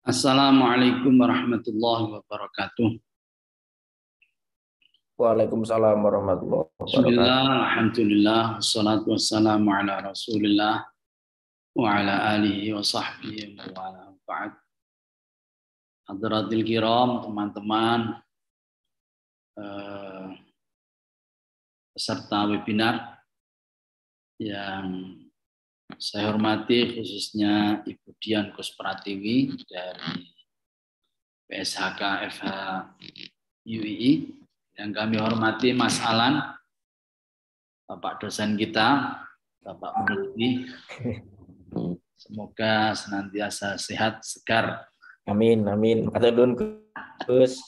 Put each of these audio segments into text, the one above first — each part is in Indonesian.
Assalamualaikum warahmatullahi wabarakatuh. Waalaikumsalam warahmatullahi Bismillah, wabarakatuh. alhamdulillah, wassalatu wassalamu ala rasulillah wa ala alihi wa sahbihi wa ala ba'd. Hadratil kiram, teman-teman peserta webinar yang saya hormati, khususnya Ibu Dian Kuspratiwi dari PSHK FH UII, yang kami hormati Mas Alan, Bapak dosen kita, Bapak peneliti. Semoga senantiasa sehat, segar. Amin, amin. Matur Gus.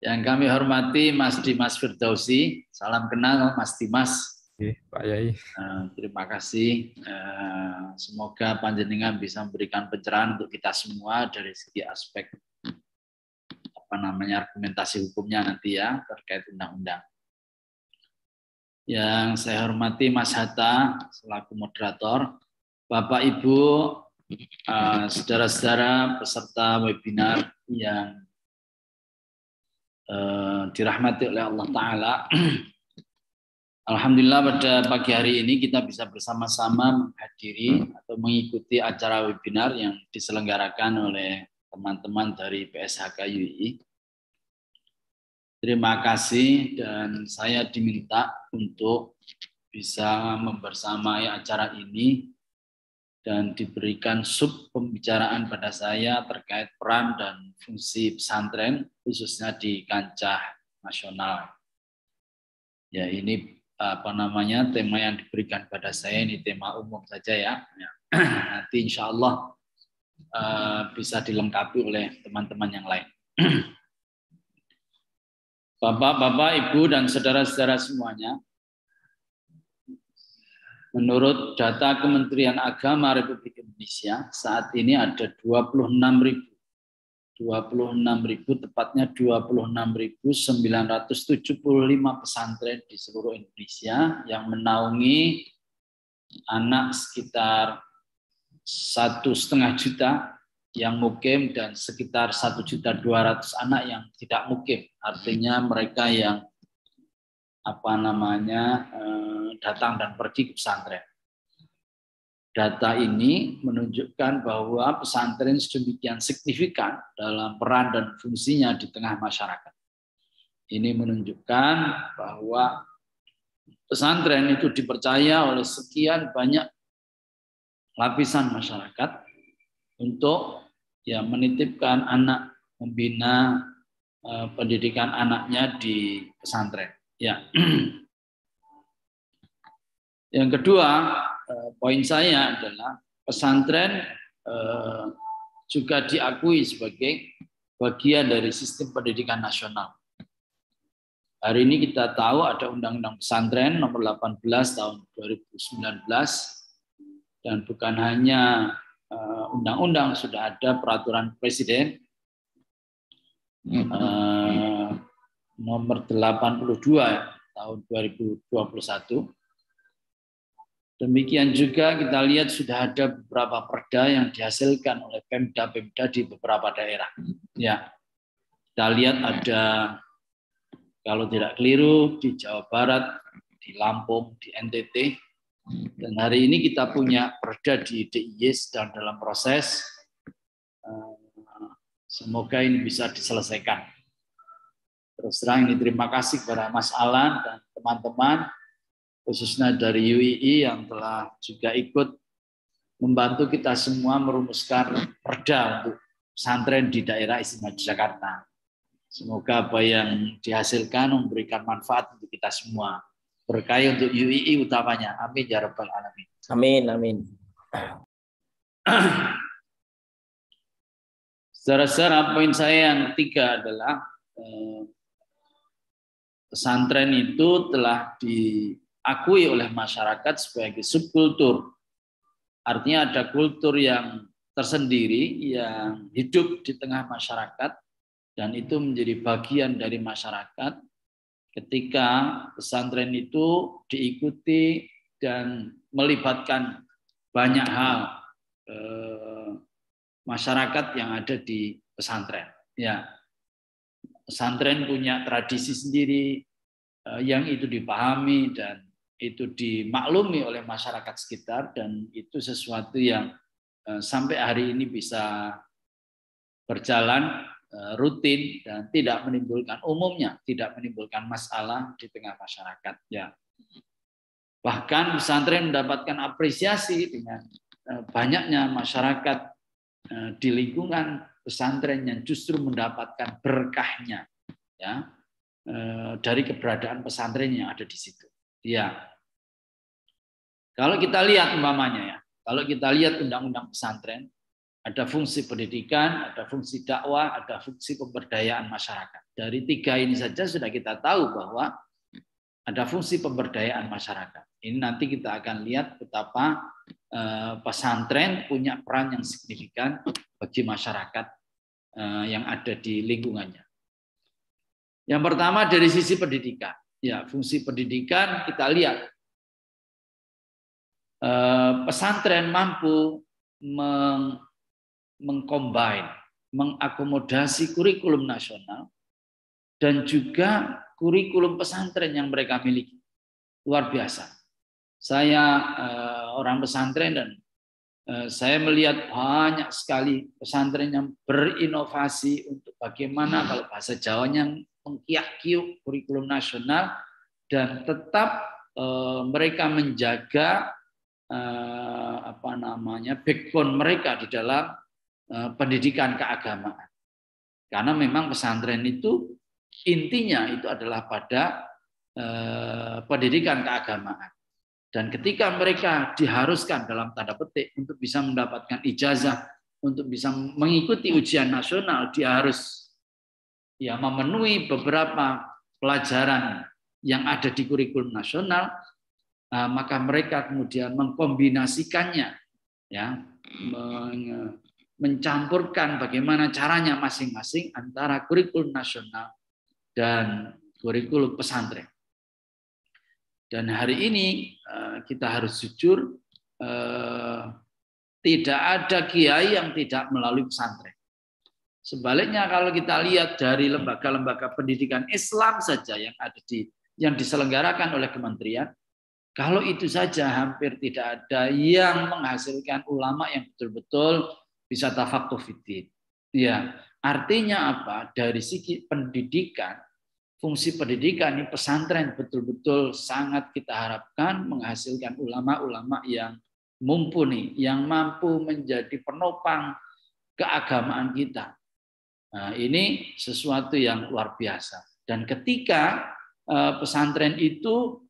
Yang kami hormati Mas Dimas Firdausi. Salam kenal Mas Dimas. Pak Yai. Terima kasih. Semoga panjenengan bisa memberikan pencerahan untuk kita semua dari segi aspek argumentasi hukumnya nanti ya terkait undang-undang. Yang saya hormati Mas Hatta selaku moderator, Bapak Ibu, saudara-saudara peserta webinar yang dirahmati oleh Allah Ta'ala. Alhamdulillah pada pagi hari ini kita bisa bersama-sama menghadiri atau mengikuti acara webinar yang diselenggarakan oleh teman-teman dari PSHK UII. Terima kasih, dan saya diminta untuk bisa membersamai acara ini dan diberikan sub pembicaraan pada saya terkait peran dan fungsi pesantren khususnya di kancah nasional. Ya, ini tema yang diberikan pada saya ini tema umum saja ya. Nanti insya Allah bisa dilengkapi oleh teman-teman yang lain. Bapak, Ibu, dan saudara-saudara semuanya, menurut data Kementerian Agama Republik Indonesia, saat ini ada 26.000, tepatnya 26.975 pesantren di seluruh Indonesia yang menaungi anak sekitar 1,5 juta yang mukim dan sekitar 1.200.000 anak yang tidak mukim, artinya mereka yang datang dan pergi ke pesantren. Data ini menunjukkan bahwa pesantren sedemikian signifikan dalam peran dan fungsinya di tengah masyarakat. Ini menunjukkan bahwa pesantren itu dipercaya oleh sekian banyak lapisan masyarakat untuk menitipkan anak, membina pendidikan anaknya di pesantren. Ya. Yang kedua, poin saya adalah pesantren juga diakui sebagai bagian dari sistem pendidikan nasional. Hari ini kita tahu ada Undang-Undang Pesantren nomor 18 tahun 2019, dan bukan hanya undang-undang, sudah ada peraturan presiden nomor 82 tahun 2021. Demikian juga kita lihat sudah ada beberapa perda yang dihasilkan oleh Pemda-Pemda di beberapa daerah. Ya, kita lihat ada, kalau tidak keliru, di Jawa Barat, di Lampung, di NTT, dan hari ini kita punya perda di DIY sedang dalam proses. Semoga ini bisa diselesaikan. Terus terang ini terima kasih kepada Mas Alan dan teman-teman, khususnya dari UII yang telah juga ikut membantu kita semua merumuskan perda untuk pesantren di daerah istimewa Jakarta. Semoga apa yang dihasilkan memberikan manfaat untuk kita semua. Berkah untuk UII utamanya. Amin ya rabbal alamin. Amin, amin. Saudara-saudara, poin saya yang ketiga adalah pesantren itu telah diakui oleh masyarakat sebagai subkultur. Artinya ada kultur yang tersendiri yang hidup di tengah masyarakat, dan itu menjadi bagian dari masyarakat ketika pesantren itu diikuti dan melibatkan banyak hal, masyarakat yang ada di pesantren. Ya, pesantren punya tradisi sendiri yang itu dipahami dan itu dimaklumi oleh masyarakat sekitar, dan itu sesuatu yang sampai hari ini bisa berjalan rutin dan tidak menimbulkan, umumnya tidak menimbulkan masalah di tengah masyarakat. Ya, bahkan pesantren mendapatkan apresiasi dengan banyaknya masyarakat di lingkungan pesantren yang justru mendapatkan berkahnya, ya, dari keberadaan pesantren yang ada di situ. Ya, kalau kita lihat umpamanya, ya, kalau kita lihat undang-undang pesantren, ada fungsi pendidikan, ada fungsi dakwah, ada fungsi pemberdayaan masyarakat. Dari 3 ini saja sudah kita tahu bahwa ada fungsi pemberdayaan masyarakat. Ini nanti kita akan lihat betapa pesantren punya peran yang signifikan bagi masyarakat yang ada di lingkungannya. Yang pertama dari sisi pendidikan. Ya, fungsi pendidikan kita lihat pesantren mampu mengcombine, mengakomodasi kurikulum nasional dan juga kurikulum pesantren yang mereka miliki. Luar biasa. Saya orang pesantren dan saya melihat banyak sekali pesantren yang berinovasi untuk bagaimana kalau bahasa Jawanya mengkiak-kiuk kurikulum nasional dan tetap mereka menjaga backbone mereka di dalam pendidikan keagamaan. Karena memang pesantren itu intinya itu adalah pada pendidikan keagamaan. Dan ketika mereka diharuskan dalam tanda petik untuk bisa mendapatkan ijazah, untuk bisa mengikuti ujian nasional, dia harus memenuhi beberapa pelajaran yang ada di kurikulum nasional, maka mereka kemudian mengkombinasikannya, mencampurkan bagaimana caranya masing-masing antara kurikulum nasional dan kurikulum pesantren. Dan hari ini kita harus jujur, tidak ada kiai yang tidak melalui pesantren. Sebaliknya kalau kita lihat dari lembaga-lembaga pendidikan Islam saja yang diselenggarakan oleh kementerian, kalau itu saja hampir tidak ada yang menghasilkan ulama yang betul-betul bisa tafaqquh fiddin. Ya, artinya apa? Dari segi pendidikan, fungsi pendidikan ini pesantren betul-betul sangat kita harapkan menghasilkan ulama-ulama yang mumpuni, yang mampu menjadi penopang keagamaan kita. Nah, ini sesuatu yang luar biasa. Dan ketika pesantren itu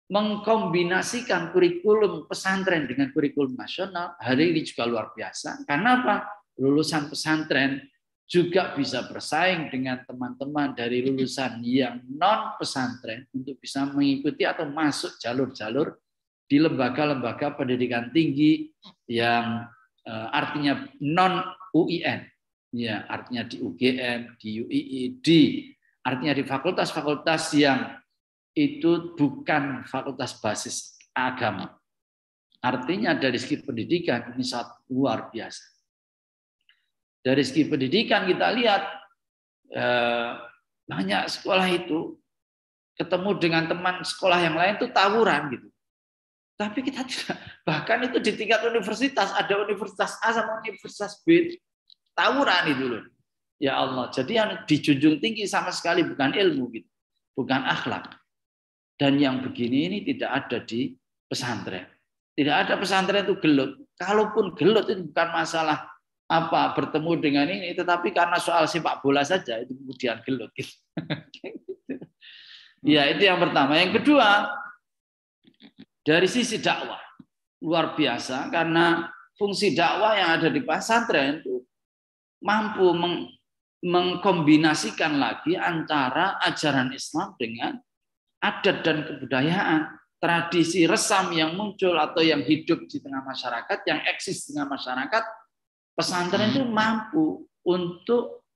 mengkombinasikan kurikulum pesantren dengan kurikulum nasional, hari ini juga luar biasa. Karena apa? Lulusan pesantren juga bisa bersaing dengan teman-teman dari lulusan yang non pesantren untuk bisa mengikuti atau masuk jalur-jalur di lembaga-lembaga pendidikan tinggi yang artinya non UIN, ya, artinya di UGM, di UII, artinya di fakultas-fakultas yang itu bukan fakultas basis agama. Artinya dari segi pendidikan ini sangat luar biasa. Dari segi pendidikan kita lihat banyak sekolah itu ketemu dengan teman sekolah yang lain itu tawuran gitu. Tapi kita tidak, bahkan itu di tingkat universitas ada universitas A sama universitas B tawuran itu loh. Ya Allah, jadi yang dijunjung tinggi sama sekali bukan ilmu gitu, bukan akhlak. Dan yang begini ini tidak ada di pesantren. Tidak ada pesantren itu gelut. Kalaupun gelut itu bukan masalah bertemu dengan ini, tetapi karena soal sepak bola saja itu kemudian gelut. Ya, itu yang pertama. Yang kedua, dari sisi dakwah luar biasa karena fungsi dakwah yang ada di pesantren itu mampu mengkombinasikan lagi antara ajaran Islam dengan adat dan kebudayaan, tradisi resam yang muncul atau yang hidup di tengah masyarakat, yang eksis di tengah masyarakat. Pesantren itu mampu untuk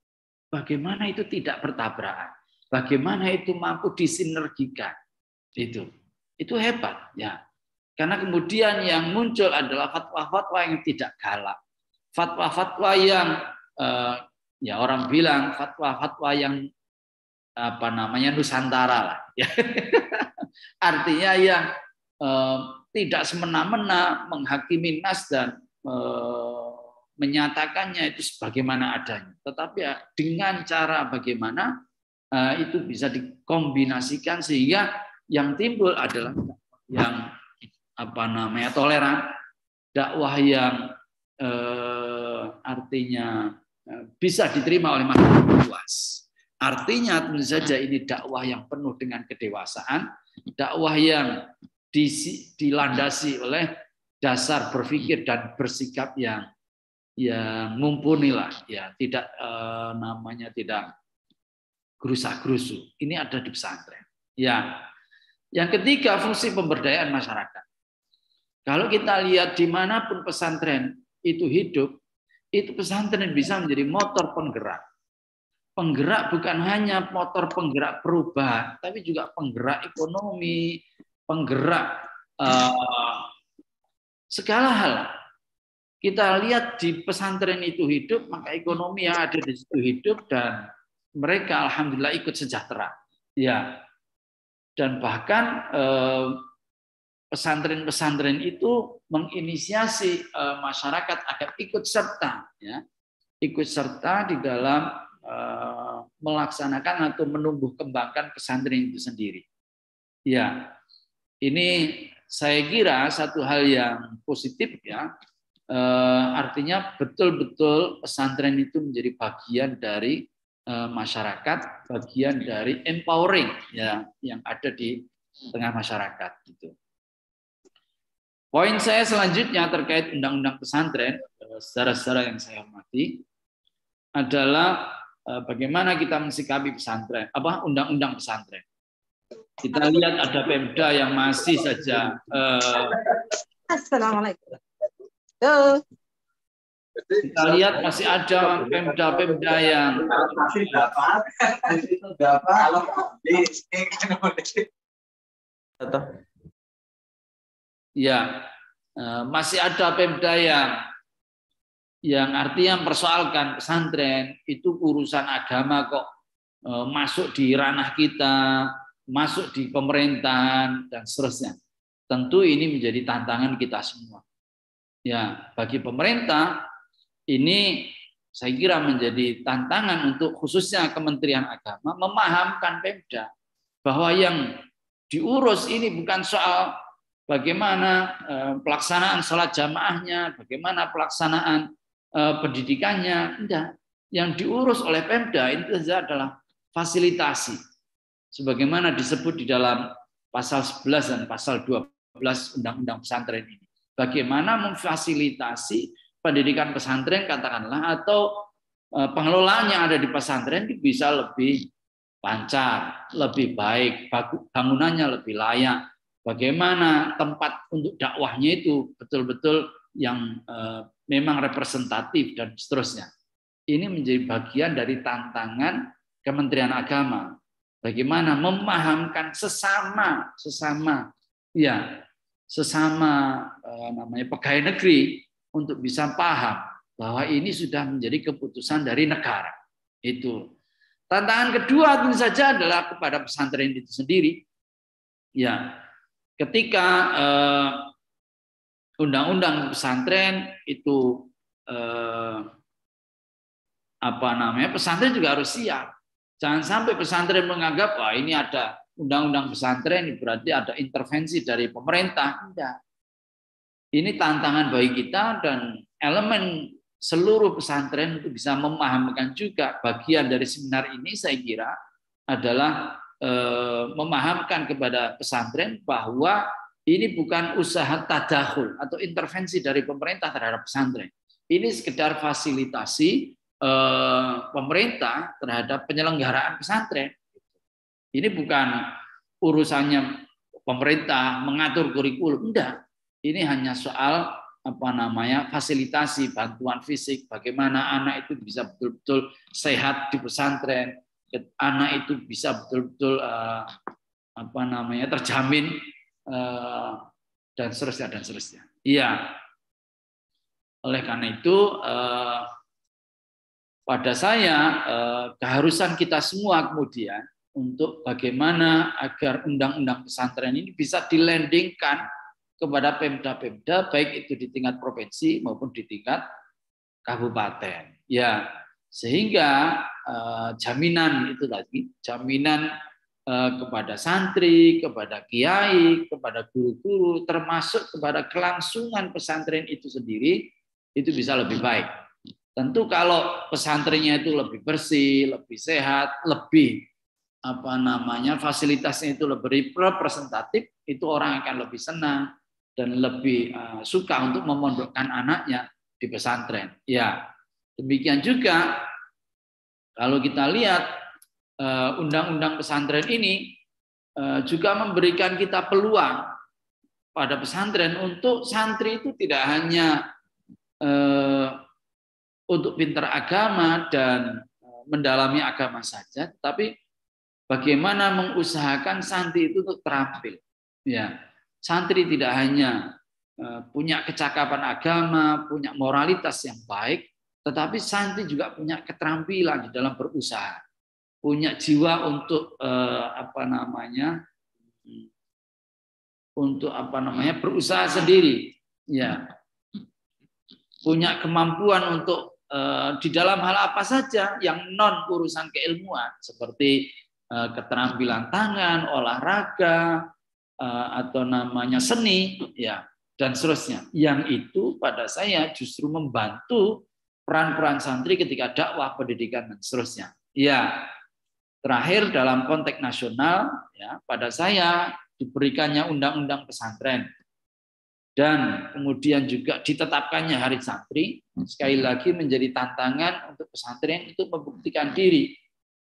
bagaimana itu tidak bertabrakan, bagaimana itu mampu disinergikan. Itu hebat ya. Karena kemudian yang muncul adalah fatwa-fatwa yang tidak galak, fatwa-fatwa yang ya orang bilang fatwa-fatwa yang Nusantara lah. Ya. Artinya yang tidak semena-mena menghakimi nas dan menyatakannya itu sebagaimana adanya. Tetapi ya, dengan cara bagaimana itu bisa dikombinasikan sehingga yang timbul adalah yang toleran, dakwah yang artinya bisa diterima oleh masyarakat luas. Artinya tentu saja ini dakwah yang penuh dengan kedewasaan, dakwah yang dilandasi oleh dasar berpikir dan bersikap yang mumpuni lah, ya tidak tidak gerusa-gerusu. Ini ada di pesantren. Ya, yang ketiga fungsi pemberdayaan masyarakat. Kalau kita lihat dimanapun pesantren itu hidup, itu pesantren bisa menjadi motor penggerak. Penggerak bukan hanya motor penggerak perubahan, tapi juga penggerak ekonomi, penggerak segala hal. Kita lihat di pesantren itu hidup, maka ekonomi yang ada di situ hidup dan mereka alhamdulillah ikut sejahtera. Ya. Dan bahkan pesantren-pesantren itu menginisiasi masyarakat agar ikut serta, ya, ikut serta di dalam melaksanakan atau menumbuh kembangkan pesantren itu sendiri. Ya, ini saya kira satu hal yang positif, ya. Artinya betul-betul pesantren itu menjadi bagian dari masyarakat, bagian dari empowering, ya, yang ada di tengah masyarakat. Gitu. Poin saya selanjutnya terkait undang-undang pesantren, saudara-saudara yang saya hormati, adalah bagaimana kita mensikapi pesantren, undang-undang pesantren. Kita lihat ada Pemda yang masih saja Assalamualaikum. kita lihat masih ada Pemda-Pemda yang ya masih ada Pemda yang artinya mempersoalkan pesantren itu urusan agama kok masuk di ranah kita, masuk di pemerintahan dan seterusnya. Tentu ini menjadi tantangan kita semua. Ya, bagi pemerintah ini saya kira menjadi tantangan untuk khususnya Kementerian Agama memahamkan Pemda bahwa yang diurus ini bukan soal bagaimana pelaksanaan sholat jamaahnya, bagaimana pelaksanaan pendidikannya, enggak. Yang diurus oleh Pemda itu saja adalah fasilitasi. Sebagaimana disebut di dalam pasal 11 dan pasal 12 Undang-Undang Pesantren ini. Bagaimana memfasilitasi pendidikan pesantren katakanlah atau pengelolaan yang ada di pesantren bisa lebih lancar, lebih baik, bangunannya lebih layak. Bagaimana tempat untuk dakwahnya itu betul-betul yang memang representatif dan seterusnya. Ini menjadi bagian dari tantangan Kementerian Agama. Bagaimana memahamkan sesama namanya pegawai negeri untuk bisa paham bahwa ini sudah menjadi keputusan dari negara. Itu. Tantangan kedua tentu saja adalah kepada pesantren itu sendiri. Ya, ketika undang-undang pesantren itu pesantren juga harus siap. Jangan sampai pesantren menganggap wah ini ada undang-undang pesantren berarti ada intervensi dari pemerintah. Tidak. Ini tantangan bagi kita dan elemen seluruh pesantren itu bisa memahamkan juga. Bagian dari seminar ini saya kira adalah memahamkan kepada pesantren bahwa ini bukan usaha tadakhul atau intervensi dari pemerintah terhadap pesantren. Ini sekedar fasilitasi pemerintah terhadap penyelenggaraan pesantren. Ini bukan urusannya pemerintah mengatur kurikulum, enggak. Ini hanya soal fasilitasi bantuan fisik, bagaimana anak itu bisa betul-betul sehat di pesantren, anak itu bisa betul-betul terjamin dan seterusnya. Iya. Oleh karena itu, pada saya keharusan kita semua kemudian untuk bagaimana agar undang-undang pesantren ini bisa dilandingkan kepada pemda-pemda, baik itu di tingkat provinsi maupun di tingkat kabupaten. Ya, sehingga jaminan itu tadi, jaminan kepada santri, kepada kiai, kepada guru-guru, termasuk kepada kelangsungan pesantren itu sendiri, itu bisa lebih baik. Tentu kalau pesantrennya itu lebih bersih, lebih sehat, lebih fasilitasnya itu lebih representatif, itu orang akan lebih senang dan lebih suka untuk memondokkan anaknya di pesantren. Ya, demikian juga kalau kita lihat undang-undang pesantren ini juga memberikan kita peluang pada pesantren untuk santri itu tidak hanya untuk pintar agama dan mendalami agama saja, tapi bagaimana mengusahakan santri itu untuk terampil. Ya, santri tidak hanya punya kecakapan agama, punya moralitas yang baik, tetapi santri juga punya keterampilan di dalam berusaha, punya jiwa untuk berusaha sendiri, ya, punya kemampuan untuk di dalam hal apa saja yang non urusan keilmuan, seperti keterampilan tangan, olahraga, atau seni, ya, dan seterusnya. Yang itu pada saya justru membantu peran-peran santri ketika dakwah, pendidikan, dan seterusnya. Ya, terakhir dalam konteks nasional, ya, pada saya diberikannya undang-undang pesantren dan kemudian juga ditetapkannya Hari Santri, sekali lagi menjadi tantangan untuk pesantren itu membuktikan diri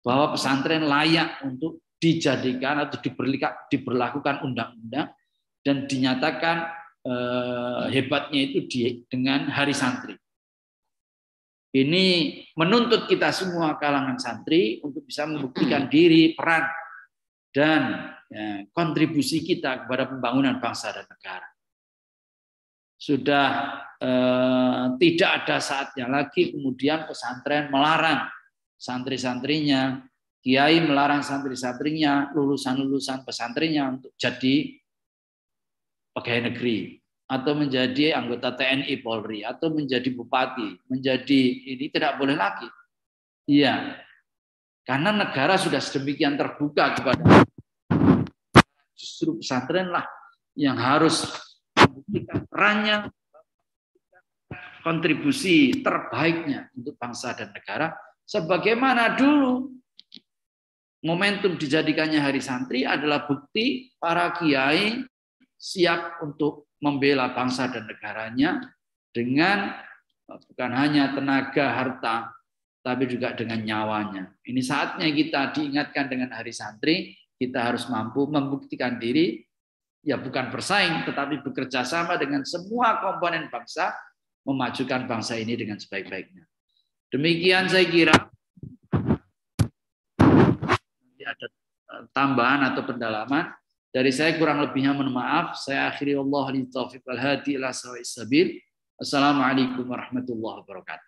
bahwa pesantren layak untuk dijadikan atau diberlakukan undang-undang dan dinyatakan hebatnya itu dengan Hari Santri. Ini menuntut kita semua kalangan santri untuk bisa membuktikan diri, peran, dan kontribusi kita kepada pembangunan bangsa dan negara. Sudah tidak ada saatnya lagi kemudian pesantren melarang santri-santrinya, kiai melarang santri-santrinya, lulusan-lulusan pesantrennya untuk jadi pegawai negeri atau menjadi anggota TNI Polri atau menjadi bupati, menjadi ini tidak boleh lagi. Iya, karena negara sudah sedemikian terbuka kepada, justru pesantrenlah yang harus membuktikan perannya, kontribusi terbaiknya untuk bangsa dan negara, sebagaimana dulu momentum dijadikannya Hari Santri adalah bukti para kiai siap untuk membela bangsa dan negaranya dengan bukan hanya tenaga, harta, tapi juga dengan nyawanya. Ini saatnya kita diingatkan dengan Hari Santri, kita harus mampu membuktikan diri, ya bukan bersaing, tetapi bekerja sama dengan semua komponen bangsa, memajukan bangsa ini dengan sebaik-baiknya. Demikian saya kira. Nanti ada tambahan atau pendalaman. Dari saya kurang lebihnya mohon maaf. Saya akhiri Allah li taufiq wal hadi ila sawa'is sabil. Assalamualaikum warahmatullahi wabarakatuh.